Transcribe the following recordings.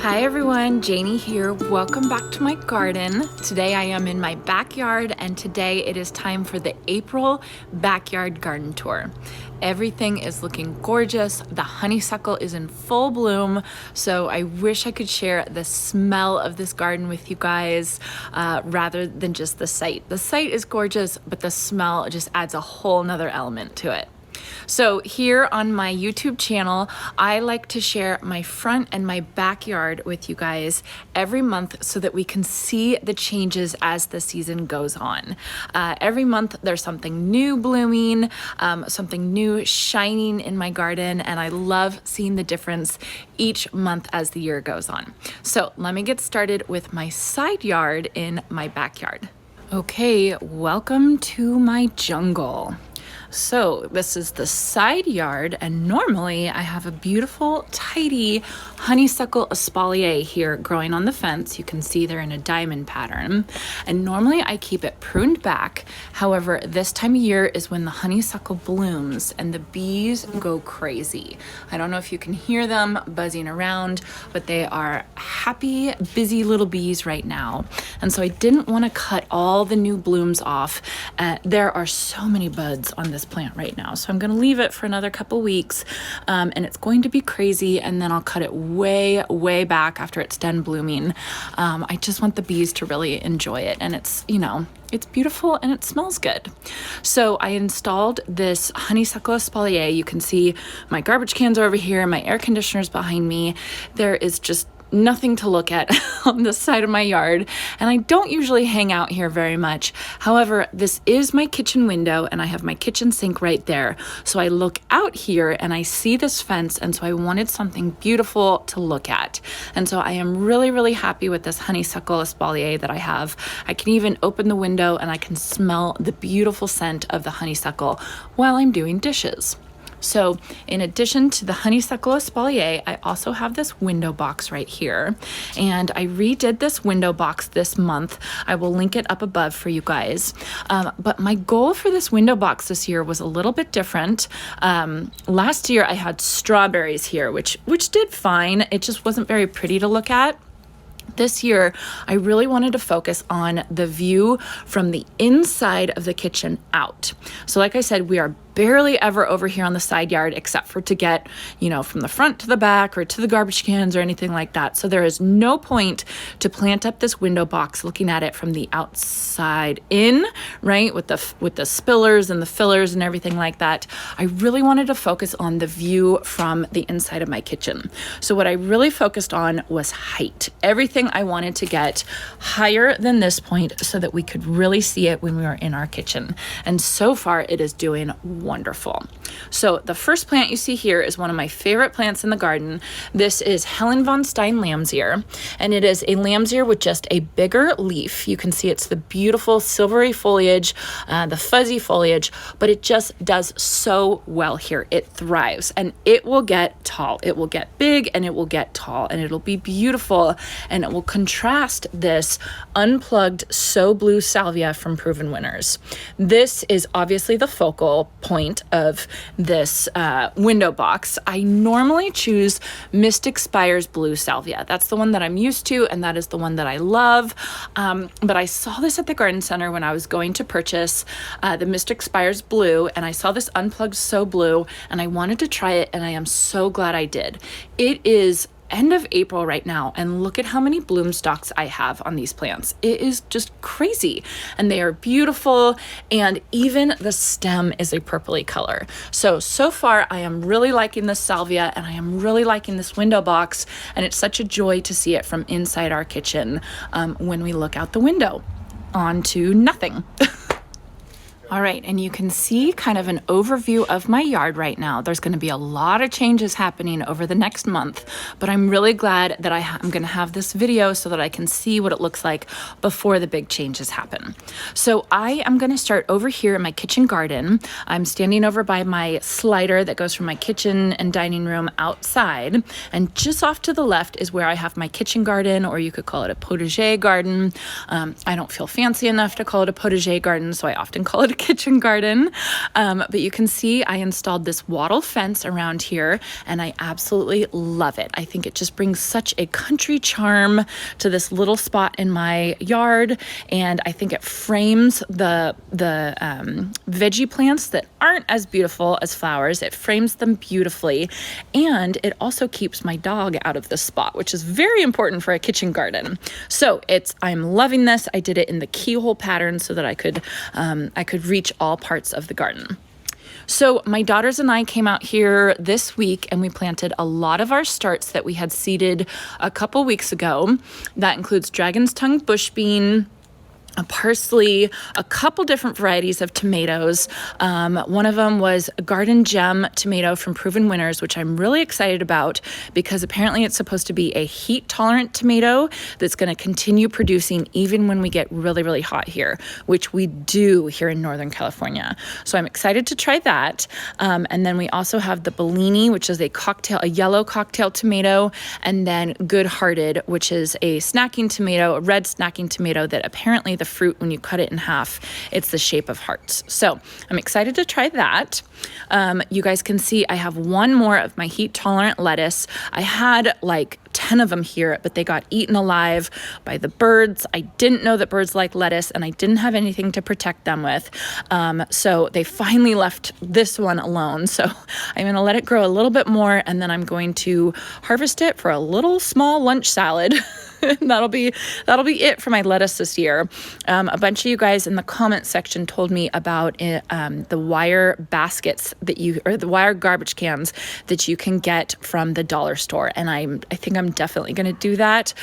Hi everyone, Janie here. Welcome back to my garden. Today I am in my backyard and today it is time for the April backyard garden tour. Everything is looking gorgeous. The honeysuckle is in full bloom, so I wish I could share the smell of this garden with you guys rather than just the sight. The sight is gorgeous, but the smell just adds a whole nother element to it. So here on my YouTube channel, I like to share my front and my backyard with you guys every month so that we can see the changes as the season goes on. Every month there's something new blooming, something new shining in my garden, and I love seeing the difference each month as the year goes on. So let me get started with my side yard in my backyard. Okay, welcome to my jungle. So this is the side yard, and normally I have a beautiful, tidy honeysuckle espalier here growing on the fence. You can see they're in a diamond pattern, and normally I keep it pruned back. However, this time of year is when the honeysuckle blooms and the bees go crazy. I don't know if you can hear them buzzing around, but they are happy, busy little bees right now. And so I didn't want to cut all the new blooms off. There are so many buds on this plant right now, so I'm going to leave it for another couple weeks, and it's going to be crazy, and then I'll cut it way back after it's done blooming. I just want the bees to really enjoy it, and it's, you know, it's beautiful and it smells good. So I installed this honeysuckle espalier. You can see my garbage cans are over here, my air conditioner's behind me. There is just nothing to look at on this side of my yard, and I don't usually hang out here very much. However, this is my kitchen window and I have my kitchen sink right there. So I look out here and I see this fence, and so I wanted something beautiful to look at. And so I am really happy with this honeysuckle espalier that I have. I can even open the window and I can smell the beautiful scent of the honeysuckle while I'm doing dishes. So in addition to the honeysuckle espalier, I also have this window box right here, and I redid this window box this month. I will link it up above for you guys. But my goal for this window box this year was a little bit different. Last year I had strawberries here, which did fine. It just wasn't very pretty to look at. This year, I really wanted to focus on the view from the inside of the kitchen out. So like I said, we are barely ever over here on the side yard, except for to get, you know, from the front to the back or to the garbage cans or anything like that. So there is no point to plant up this window box looking at it from the outside in, right? With the spillers and the fillers and everything like that. I really wanted to focus on the view from the inside of my kitchen. So what I really focused on was height. Everything I wanted to get higher than this point so that we could really see it when we were in our kitchen. And so far it is doing wonderful. So the first plant you see here is one of my favorite plants in the garden. This is HELEN von Stein lamb's ear, and it is a lamb's ear with just a bigger leaf. You can see it's the beautiful silvery foliage, the fuzzy foliage, but it just does so well here. It thrives and it will get tall. It will get big and it will get tall, and it'll be beautiful, and it will contrast this unplugged So Blue salvia from Proven Winners. This is obviously the focal point of this window box. I normally choose Mystic Spire's blue salvia. That's the one that I'm used to, and that is the one that I love. But I saw this at the garden center when I was going to purchase the Mystic Spire's blue, and I saw this unplugged So Blue, and I wanted to try it, and I am so glad I did. It is end of April right now, and look at how many bloom stalks I have on these plants. It is just crazy, and they are beautiful, and even the stem is a purpley color. So far I am really liking this salvia, and I am really liking this window box, and it's such a joy to see it from inside our kitchen when we look out the window onto nothing. All right, and you can see kind of an overview of my yard right now. There's going to be a lot of changes happening over the next month, but I'm really glad that I'm going to have this video so that I can see what it looks like before the big changes happen. So I am going to start over here in my kitchen garden. I'm standing over by my slider that goes from my kitchen and dining room outside, and just off to the left is where I have my kitchen garden, or you could call it a potager garden. I don't feel fancy enough to call it a potager garden, so I often call it a kitchen garden. But you can see I installed this wattle fence around here and I absolutely love it. I think it just brings such a country charm to this little spot in my yard, and I think it frames the veggie plants that aren't as beautiful as flowers. It frames them beautifully, and it also keeps my dog out of the spot, which is very important for a kitchen garden. So I'm loving this. I did it in the keyhole pattern so that I could reach all parts of the garden. So my daughters and I came out here this week and we planted a lot of our starts that we had seeded a couple weeks ago. That includes dragon's tongue bush bean, a parsley, a couple different varieties of tomatoes. One of them was a garden gem tomato from Proven Winners, which I'm really excited about because apparently it's supposed to be a heat tolerant tomato that's going to continue producing even when we get really, really hot here, which we do here in Northern California. So I'm excited to try that. And then we also have the Bellini, which is a yellow cocktail tomato, and then Good Hearted, which is a snacking tomato, a red snacking tomato that apparently the fruit, when you cut it in half, it's the shape of hearts. So I'm excited to try that. You guys can see I have one more of my heat tolerant lettuce. I had like 10 of them here, but they got eaten alive by the birds. I didn't know that birds like lettuce and I didn't have anything to protect them with. So they finally left this one alone. So I'm going to let it grow a little bit more, and then I'm going to harvest it for a little small lunch salad. That'll be it for my lettuce this year. A bunch of you guys in the comment section told me about the wire baskets or the wire garbage cans that you can get from the dollar store, and I think I'm definitely going to do that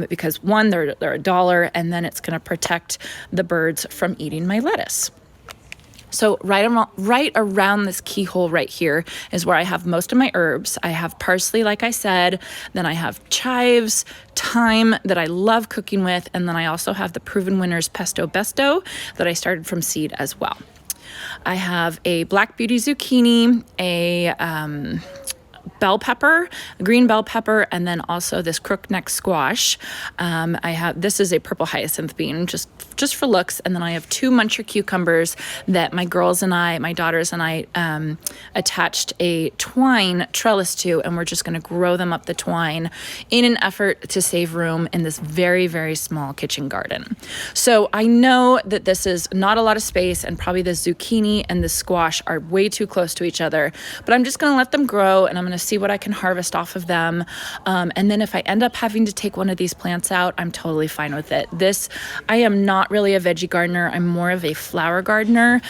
because one, they're $1, and then it's going to protect the birds from eating my lettuce. So right around this keyhole right here is where I have most of my herbs. I have parsley, like I said, then I have chives, thyme that I love cooking with, and then I also have the Proven Winners Pesto BESTO that I started from seed as well. I have a black beauty zucchini, a bell pepper, a green bell pepper, and then also this crookneck squash. This is a purple hyacinth bean, just for looks, and then I have 2 muncher cucumbers that my daughters and I attached a twine trellis to, and we're just going to grow them up the twine in an effort to save room in this very, very small kitchen garden. So I know that this is not a lot of space, and probably the zucchini and the squash are way too close to each other, but I'm just going to let them grow, and I'm going to see what I can harvest off of them. And then if I end up having to take one of these plants out, I'm totally fine with it. I am not really a veggie gardener. I'm more of a flower gardener.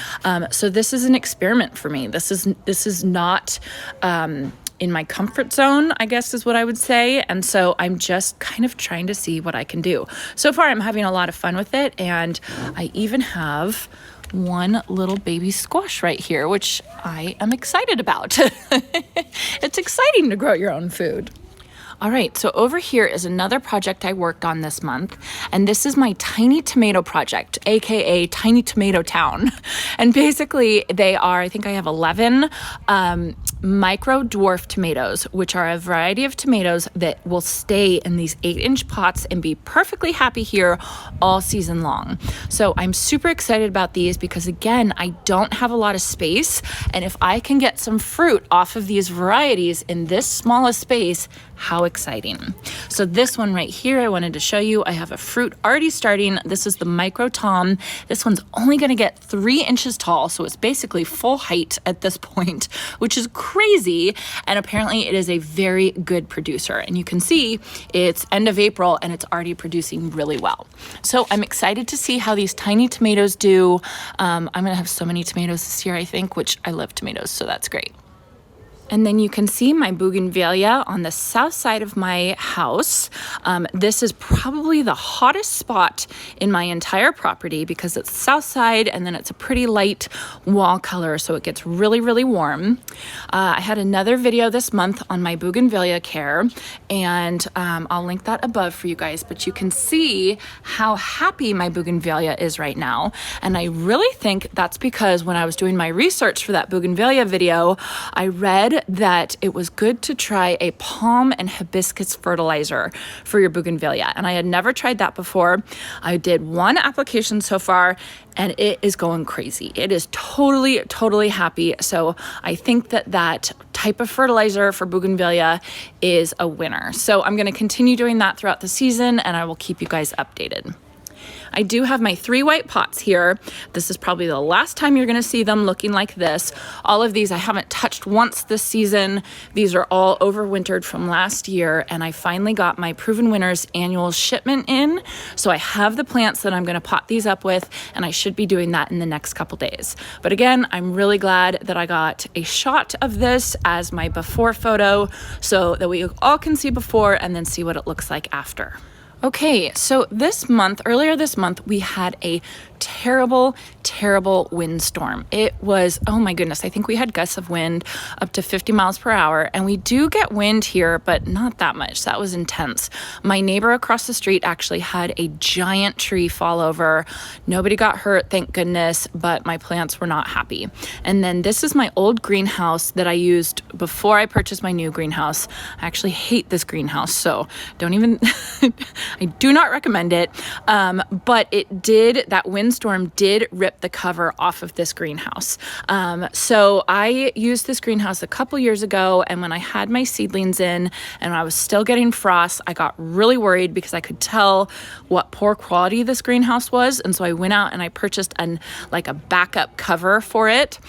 So this is an experiment for me. This is not in my comfort zone, I guess is what I would say. And so I'm just kind of trying to see what I can do. So far, I'm having a lot of fun with it. And I even have one little baby squash right here, which I am excited about. It's exciting to grow your own food. All right, so over here is another project I worked on this month, and this is my tiny tomato project, aka Tiny Tomato Town. And basically they are, I think I have 11 micro dwarf tomatoes, which are a variety of tomatoes that will stay in these 8-inch pots and be perfectly happy here all season long. So I'm super excited about these because, again, I don't have a lot of space, and if I can get some fruit off of these varieties in this smallest space, how exciting. So this one right here, I wanted to show you. I have a fruit already starting. This is the Micro Tom. This one's only going to get 3 inches tall, so it's basically full height at this point, which is crazy. And apparently it is a very good producer. And you can see it's end of April and it's already producing really well. So I'm excited to see how these tiny tomatoes do. I'm going to have so many tomatoes this year, I think, which I love tomatoes, so that's great. And then you can see my bougainvillea on the south side of my house. This is probably the hottest spot in my entire property because it's south side and then it's a pretty light wall color, so it gets really, really warm. I had another video this month on my bougainvillea care, and I'll link that above for you guys, but you can see how happy my bougainvillea is right now. And I really think that's because when I was doing my research for that bougainvillea video, I read read that it was good to try a palm and hibiscus fertilizer for your bougainvillea. And I had never tried that before. I did one application so far and it is going crazy. It is totally happy. So I think that that type of fertilizer for bougainvillea is a winner. So I'm going to continue doing that throughout the season and I will keep you guys updated. I do have my 3 white pots here. This is probably the last time you're gonna see them looking like this. All of these I haven't touched once this season. These are all overwintered from last year, and I finally got my Proven Winners annual shipment in. So I have the plants that I'm gonna pot these up with, and I should be doing that in the next couple days. But again, I'm really glad that I got a shot of this as my before photo so that we all can see before and then see what it looks like after. Okay, so earlier this month, we had a terrible windstorm. It was, oh my goodness, I think we had gusts of wind up to 50 miles per hour, and we do get wind here, but not that much. That was intense. My neighbor across the street actually had a giant tree fall over. Nobody got hurt, thank goodness, but my plants were not happy. And then this is my old greenhouse that I used before I purchased my new greenhouse. I actually hate this greenhouse, so don't even, I do not recommend it. But that windstorm did rip the cover off of this greenhouse. So I used this greenhouse a couple years ago, and when I had my seedlings in and I was still getting frost, I got really worried because I could tell what poor quality this greenhouse was. And so I went out and I purchased like a backup cover for it.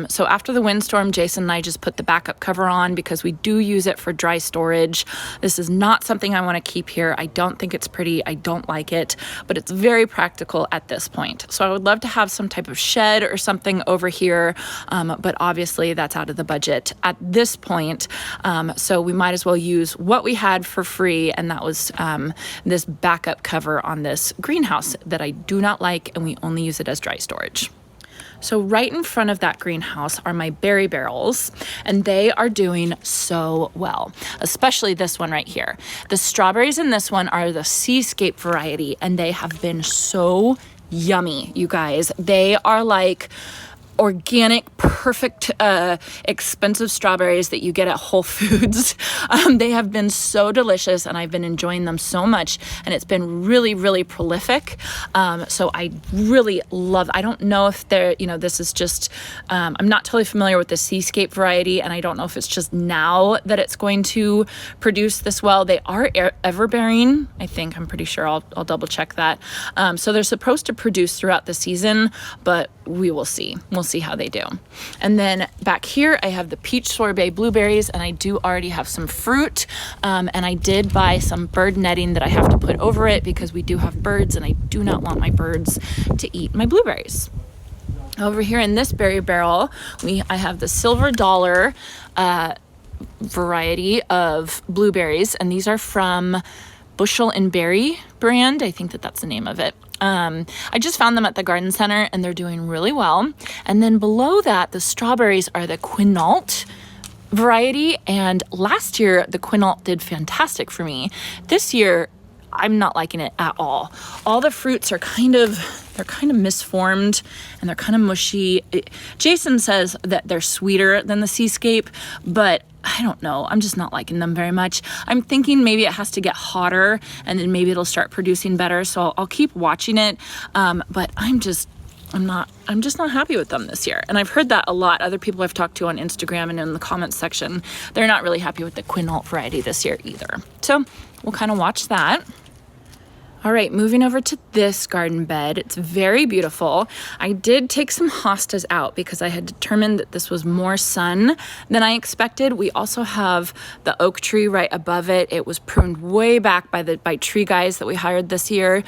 So after the windstorm, Jason and I just put the backup cover on because we do use it for dry storage. This is not something I want to keep here. I don't think it's pretty. I don't like it, but it's very practical at this point. So I would love to have some type of shed or something over here, but obviously that's out of the budget at this point. So we might as well use what we had for free, and that was this backup cover on this greenhouse that I do not like, and we only use it as dry storage. So right in front of that greenhouse are my berry barrels, and they are doing so well, especially this one right here. The strawberries in this one are the SEASCAPE variety, and they have been so yummy, you guys. They are like organic, perfect, expensive strawberries that you get at Whole Foods. They have been so delicious, and I've been enjoying them so much, and it's been really prolific. So I really love, I don't know if they're, this is just, I'm not totally familiar with the SEASCAPE variety, and I don't know if it's just now that it's going to produce this well. They are everbearing, I think. I'm pretty sure. I'll double check that. So they're supposed to produce throughout the season, but we will see. We'll see how they do. And then back here I have the peach sorbet blueberries, and I do already have some fruit, and I did buy some bird netting that I have to put over it because we do have birds, and I do not want my birds to eat my blueberries. Over here in this berry barrel, I have the Silver Dollar variety of blueberries, and these are from Bushel and Berry brand. I think that's the name of it. I just found them at the garden center, and they're doing really well. And then below that, the strawberries are the QUINAULT variety, and last year the QUINAULT did fantastic for me. This year I'm not liking it at all. All the fruits are kind of misformed, and they're kind of mushy. Jason says that they're sweeter than the SEASCAPE, but I don't know. I'm just not liking them very much. I'm thinking maybe it has to get hotter, and then maybe it'll start producing better. So I'll keep watching it. But I'm just not happy with them this year. And I've heard that a lot. Other people I've talked to on Instagram and in the comments section, they're not really happy with the QUINAULT variety this year either. So we'll kind of watch that. All right, moving over to this garden bed. It's very beautiful. I did take some hostas out because I had determined that this was more sun than I expected. We also have the oak tree right above it. It was pruned way back by tree guys that we hired this year.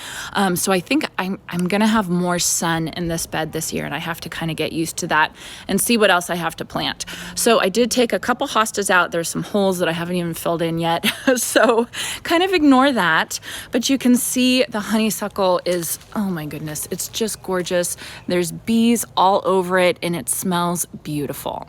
So I think I'm gonna have more sun in this bed this year, and I have to kind of get used to that and see what else I have to plant. So I did take a couple hostas out. There's some holes that I haven't even filled in yet. So kind of ignore that, but you can see the honeysuckle is, oh my goodness, it's just gorgeous. There's bees all over it, and it smells beautiful.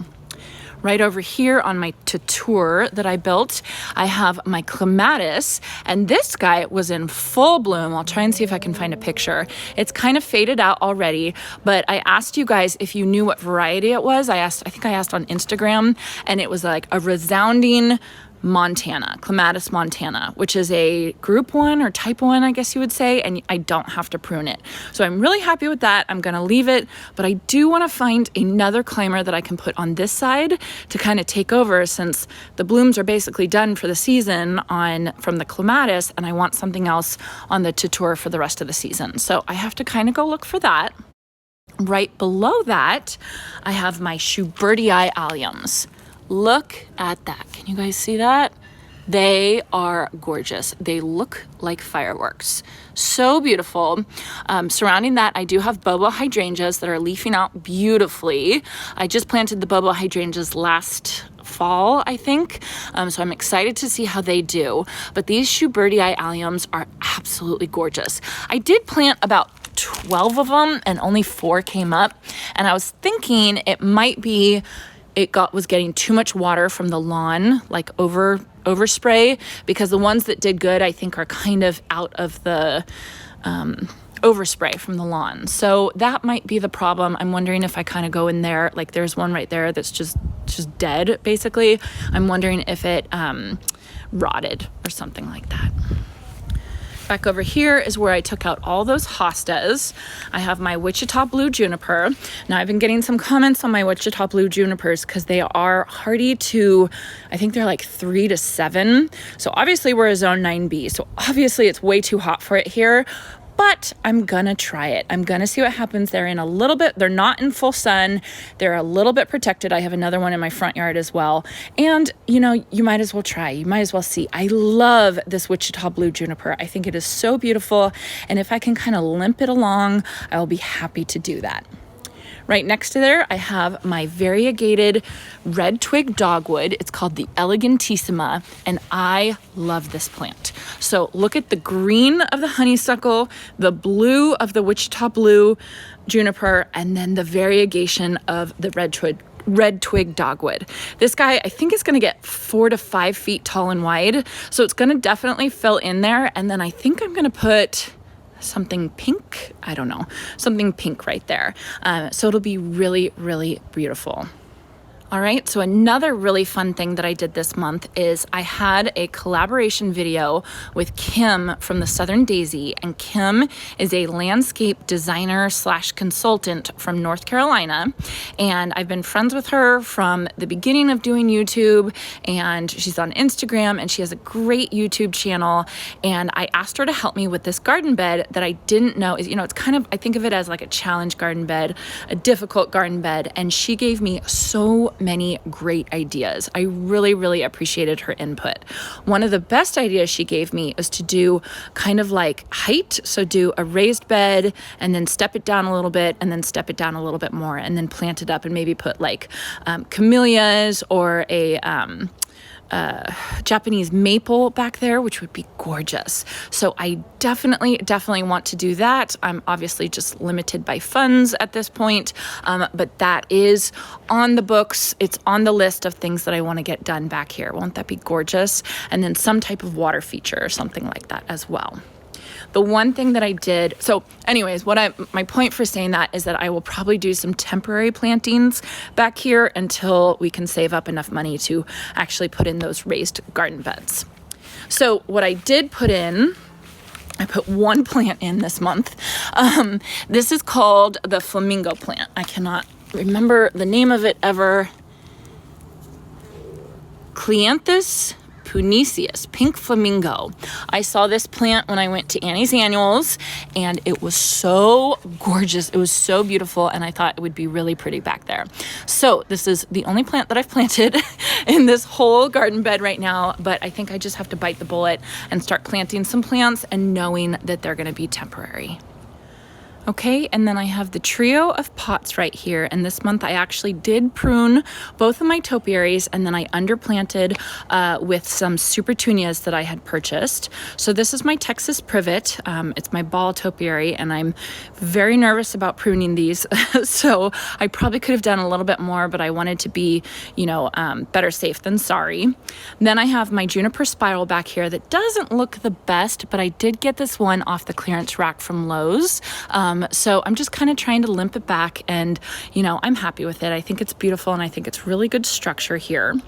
Right over here on my tutor that I built, I have my clematis, and this guy was in full bloom. I'll try and see if I can find a picture. It's kind of faded out already, but I asked you guys if you knew what variety it was. I think I asked on Instagram, and it was like a resounding Montana, Clematis Montana, which is a group 1 or type 1, I guess you would say, and I don't have to prune it. So I'm really happy with that. I'm gonna leave it, but I do wanna find another climber that I can put on this side to kind of take over, since the blooms are basically done for the season from the Clematis, and I want something else on the tutor for the rest of the season. So I have to kind of go look for that. Right below that, I have my SUPERTUNIA alliums. Look at that. Can you guys see that? They are gorgeous. They look like fireworks. So beautiful. Surrounding that, I do have bobo hydrangeas that are leafing out beautifully. I just planted the bobo hydrangeas last fall, I think. So I'm excited to see how they do. But these SUPERTUNIA alliums are absolutely gorgeous. I did plant about 12 of them and only 4 came up. And I was thinking it might be was getting too much water from the lawn, like overspray, because the ones that did good, I think, are kind of out of the overspray from the lawn. So that might be the problem. I'm wondering if I kind of go in there, like there's one right there that's just dead, basically. I'm wondering if it rotted or something like that. Back over here is where I took out all those hostas. I have my Wichita blue juniper. Now I've been getting some comments on my Wichita blue junipers because they are hardy to, I think they're like 3 to 7. So obviously we're a zone 9B. So obviously it's way too hot for it here. But I'm gonna try it. I'm gonna see what happens. They're not in full sun. They're a little bit protected. I have another one in my front yard as well. And you know, you might as well try. You might as well see. I love this Wichita blue juniper. I think it is so beautiful. And if I can kind of limp it along, I will be happy to do that. Right next to there, I have my variegated red twig dogwood. It's called the Elegantissima, and I love this plant. So look at the green of the honeysuckle, the blue of the Wichita blue juniper, and then the variegation of the red twig dogwood. This guy, I think, is going to get 4 to 5 feet tall and wide. So it's going to definitely fill in there. And then I think I'm going to put something pink, I don't know, something pink right there. So it'll be really, really beautiful. All right, so another really fun thing that I did this month is I had a collaboration video with Kim from the Southern Daisy, and Kim is a landscape designer / consultant from North Carolina, and I've been friends with her from the beginning of doing YouTube, and she's on Instagram, and she has a great YouTube channel, and I asked her to help me with this garden bed that I didn't know is, it's kind of, I think of it as like a challenge garden bed, a difficult garden bed, and she gave me so many great ideas. I really, really appreciated her input. One of the best ideas she gave me is to do kind of like height. So do a raised bed and then step it down a little bit and then step it down a little bit more and then plant it up and maybe put like camellias or a Japanese maple back there, which would be gorgeous. So I definitely want to do that. I'm obviously just limited by funds at this point, but that is on the books. It's on the list of things that I want to get done back here. Won't that be gorgeous? And then some type of water feature or something like that as well. The one thing that I did, so anyways, my point for saying that is that I will probably do some temporary plantings back here until we can save up enough money to actually put in those raised garden beds. So what I did put in, I put one plant in this month. This is called the flamingo plant. I cannot remember the name of it ever. Cleanthus puniceus, pink flamingo. I saw this plant when I went to Annie's Annuals, and it was so gorgeous. It was so beautiful, and I thought it would be really pretty back there. So this is the only plant that I've planted in this whole garden bed right now, but I think I just have to bite the bullet and start planting some plants and knowing that they're going to be temporary. Okay, and then I have the trio of pots right here, and this month I actually did prune both of my topiaries, and then I underplanted with some SUPERTUNIAs that I had purchased. So this is my Texas privet. It's my ball topiary, and I'm very nervous about pruning these. So I probably could have done a little bit more, but I wanted to be, you know, better safe than sorry. Then I have my juniper spiral back here that doesn't look the best, but I did get this one off the clearance rack from Lowe's. So I'm just kind of trying to limp it back, and you know, I'm happy with it. I think it's beautiful, and I think it's really good structure here.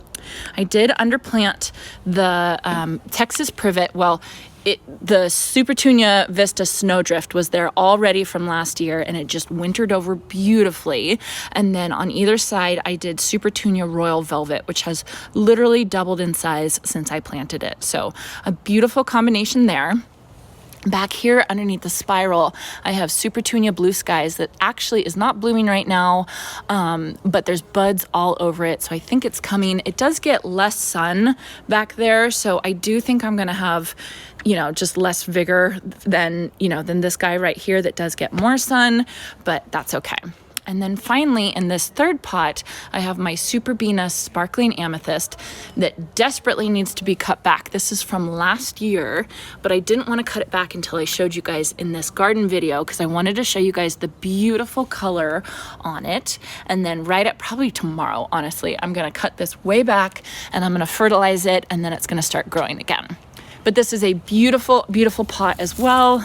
I did underplant the Texas privet. Well, the SUPERTUNIA VISTA Snowdrift was there already from last year, and it just wintered over beautifully. And then on either side, I did SUPERTUNIA Royal Velvet, which has literally doubled in size since I planted it. So a beautiful combination there. Back here underneath the spiral, I have SUPERTUNIA Blue Skies that actually is not blooming right now, but there's buds all over it, so I think it's coming. It does get less sun back there, so I do think I'm gonna have, you know, just less vigor than, you know, than this guy right here that does get more sun, but that's okay. And then finally, in this third pot, I have my SUPERBENA Sparkling Amethyst that desperately needs to be cut back. This is from last year, but I didn't want to cut it back until I showed you guys in this garden video, because I wanted to show you guys the beautiful color on it. And then right at probably tomorrow, honestly, I'm going to cut this way back, and I'm going to fertilize it, and then it's going to start growing again. But this is a beautiful, beautiful pot as well.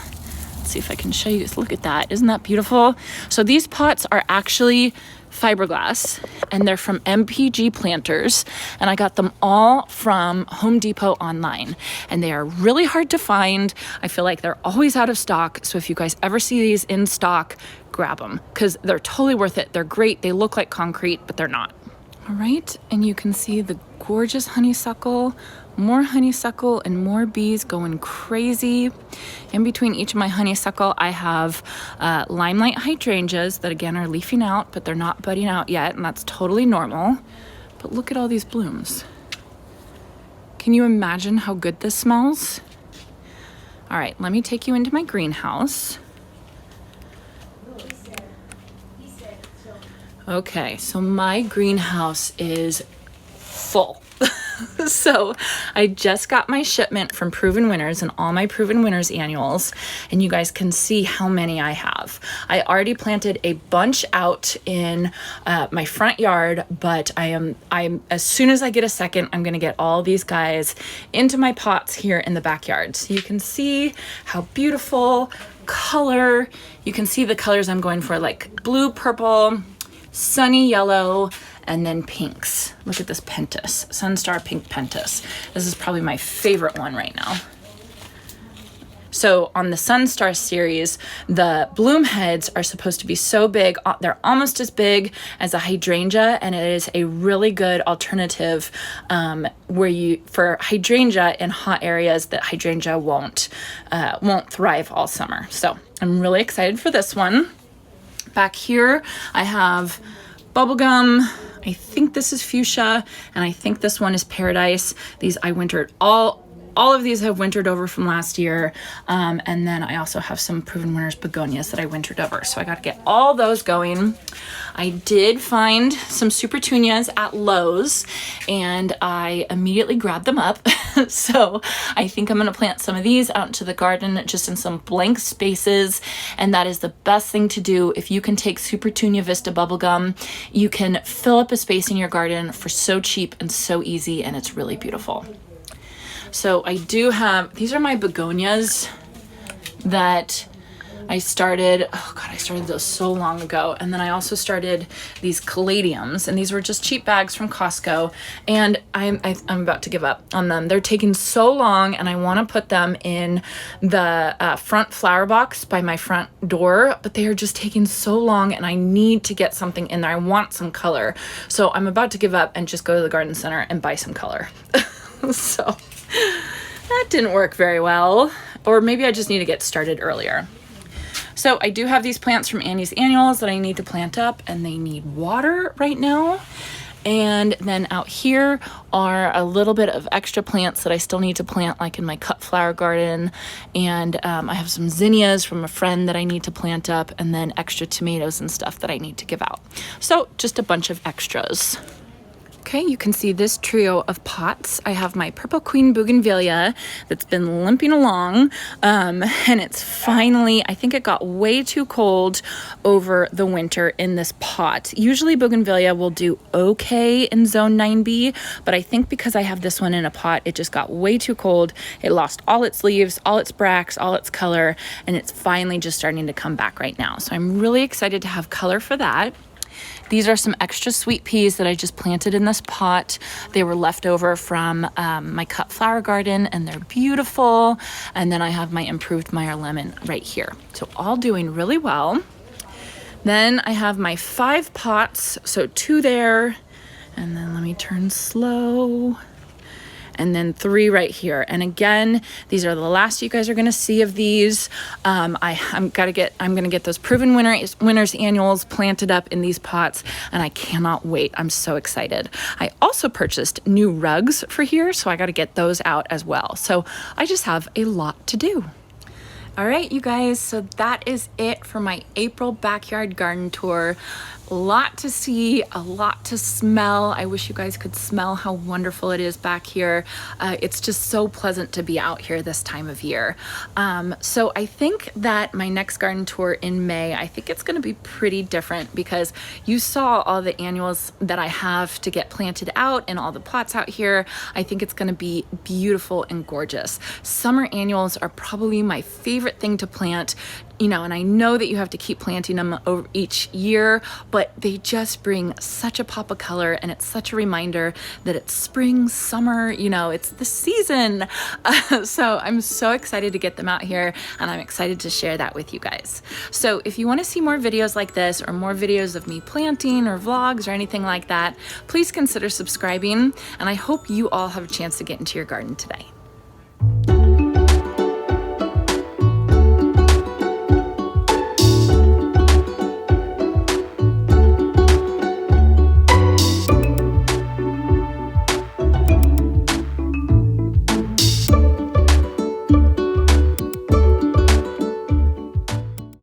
See if I can show you. Look at that. Isn't that beautiful? So these pots are actually fiberglass, and they're from MPG Planters, and I got them all from Home Depot online, and they are really hard to find. I feel like they're always out of stock, so if you guys ever see these in stock, grab them, because they're totally worth it. They're great. They look like concrete, but they're not. All right, and you can see the gorgeous honeysuckle, more honeysuckle and more bees going crazy. In between each of my honeysuckle, I have limelight hydrangeas that again are leafing out, but they're not budding out yet, and that's totally normal. But look at all these blooms. Can you imagine how good this smells? All right, let me take you into my greenhouse. Okay, so my greenhouse is full. So I just got my shipment from Proven Winners and all my Proven Winners annuals, and you guys can see how many I have. I already planted a bunch out in my front yard, but I'm as soon as I get a second, I'm gonna get all these guys into my pots here in the backyard. So you can see how beautiful color. You can see the colors I'm going for, like blue, purple, sunny yellow, and then pinks. Look at this Pentas, SUNSTAR Pink Pentas. This is probably my favorite one right now. So on the SUNSTAR series, the bloom heads are supposed to be so big. They're almost as big as a hydrangea, and it is a really good alternative for hydrangea in hot areas that hydrangea won't thrive all summer. So I'm really excited for this one. Back here, I have bubblegum. I think this is fuchsia, and I think this one is paradise. These I wintered all of these have wintered over from last year, and then I also have some Proven Winners begonias that I wintered over, so I got to get all those going. I did find some SUPERTUNIAs at Lowe's, and I immediately grabbed them up. So I think I'm going to plant some of these out into the garden just in some blank spaces, and that is the best thing to do. If you can take SUPERTUNIA VISTA bubblegum, you can fill up a space in your garden for so cheap and so easy, and it's really beautiful. So I do have, these are my begonias that I started, oh God, I started those so long ago. And then I also started these caladiums, and these were just cheap bags from Costco. And I'm about to give up on them. They're taking so long, and I want to put them in the front flower box by my front door, but they are just taking so long, and I need to get something in there. I want some color. So I'm about to give up and just go to the garden center and buy some color. So that didn't work very well, or maybe I just need to get started earlier. So I do have these plants from Annie's Annuals that I need to plant up, and they need water right now. And then out here are a little bit of extra plants that I still need to plant, like in my cut flower garden. And I have some zinnias from a friend that I need to plant up, and then extra tomatoes and stuff that I need to give out. So just a bunch of extras. Okay, you can see this trio of pots. I have my purple queen bougainvillea that's been limping along, and it's finally, I think it got way too cold over the winter in this pot. Usually bougainvillea will do okay in zone 9B, but I think because I have this one in a pot, it just got way too cold. It lost all its leaves, all its bracts, all its color, and it's finally just starting to come back right now. So I'm really excited to have color for that. These are some extra sweet peas that I just planted in this pot. They were left over from my cut flower garden, and they're beautiful. And then I have my improved Meyer lemon right here. So all doing really well. Then I have my 5 pots, so 2 there. And then let me turn slow. And then 3 right here. And again, these are the last you guys are gonna see of these. I'm gonna get those proven winners annuals planted up in these pots, and I cannot wait. I'm so excited. I also purchased new rugs for here, so I gotta get those out as well. So I just have a lot to do. All right, you guys, so that is it for my April backyard garden tour. A lot to see, a lot to smell. I wish you guys could smell how wonderful it is back here. It's just so pleasant to be out here this time of year. So I think that my next garden tour in May, I think it's gonna be pretty different, because you saw all the annuals that I have to get planted out and all the pots out here. I think it's gonna be beautiful and gorgeous. Summer annuals are probably my favorite thing to plant. You know, and I know that you have to keep planting them over each year, but they just bring such a pop of color, and it's such a reminder that it's spring, summer, you know, it's the season. So I'm so excited to get them out here, and I'm excited to share that with you guys. So if you want to see more videos like this, or more videos of me planting or vlogs or anything like that, please consider subscribing, and I hope you all have a chance to get into your garden today.